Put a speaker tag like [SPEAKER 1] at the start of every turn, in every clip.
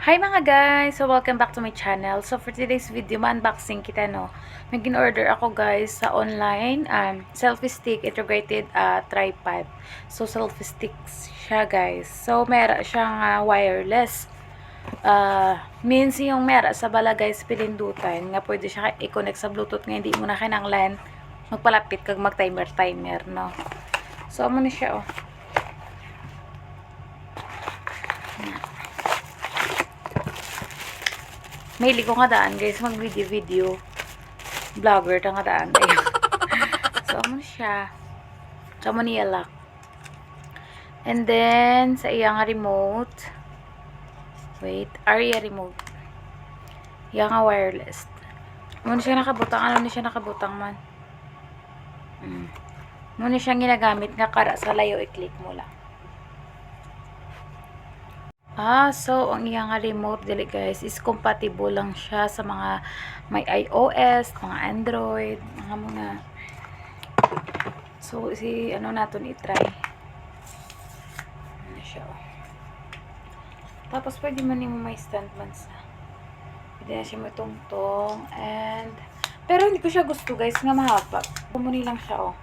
[SPEAKER 1] Hi mga guys! So, welcome back to my channel. So, for today's video, ma-unboxing kita, no? May gin-order ako, guys, sa online. Selfie stick integrated tripod. So, selfie stick siya, guys. So, meron siyang wireless. Means yung meron sa bala, guys, pilindutan. Nga pwede siya i-connect sa Bluetooth nga hindi mo na kinanglan magpalapit kag mag-timer, no? So, amo na siya, oh. Mahilig ko nga daan, guys, mag-video. Vlogger ta nga daan. So, amo siya. Amo niya lock. And then, sa iyang remote. Wait, area remote. Iyang wireless. Muna siya nakabutang. Ano ni siya nakabutang man? Muna siyang ginagamit nga kara sa layo i-click mo lang. So, ang iyang remote dili guys is compatible lang siya sa mga may iOS, mga Android, mga mga. So, ano natin i-try. Ano siya. Tapos, pwede man yung may stand man sa. Pwede na siya matungtong. Pero hindi ko siya gusto guys, nga mahaba. Kumuni lang siya, oh.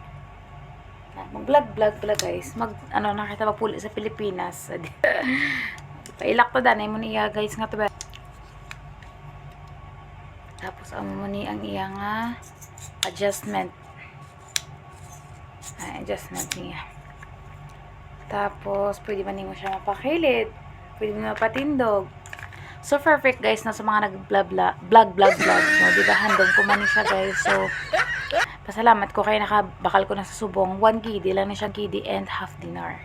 [SPEAKER 1] Mag-vlog pala guys. Nakita mapuli sa Pilipinas. Pailak to danay mo niya guys nga to ba. Tapos amo mo ni ang iyang adjustment. Adjustment niya. Tapos pwede man nimo siya mapakilid. Pwede mo mapatindog. So perfect guys na sa mga nag-vlog no, di ba handom ko man siya guys. So pasalamat ko kay nakabakal ko na sa subong 1 kg lang na siya kg and half dinar.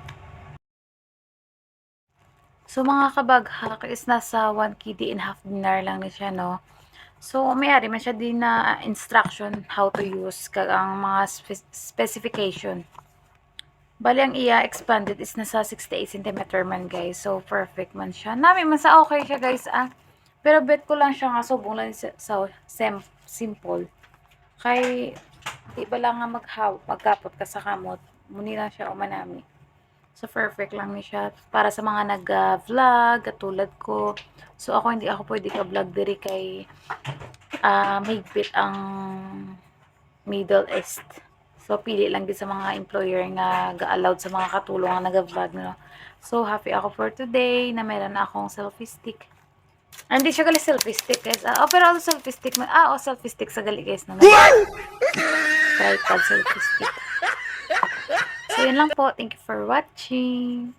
[SPEAKER 1] So, mga kabaghak is nasa 1 kg and half dinar lang na siya, no? So, mayari man siya din na instruction how to use kag ang mga specification. Bali, ang iya expanded is nasa 68 cm man, guys. So, perfect man siya. Nami man sa okay siya, guys, Pero bet ko lang siya nga subong lang sa simple. Kay, di ba lang nga magkapot ka sa kamot. Muni lang siya o manami. So, perfect lang ni siya. Para sa mga nag-vlog, katulad ko. So, hindi ako pwede ka-vlog diri kay mahigpit ang Middle East. So, pili lang din sa mga employer nga ga-allowed sa mga katulong nga nag-vlog, no? So, happy ako for today na meron na akong selfie stick. Hindi siya gali selfie stick, guys. Pero selfie stick. Selfie stick sa gali, guys. Tripod selfie stick. So, yun lang po. Thank you for watching.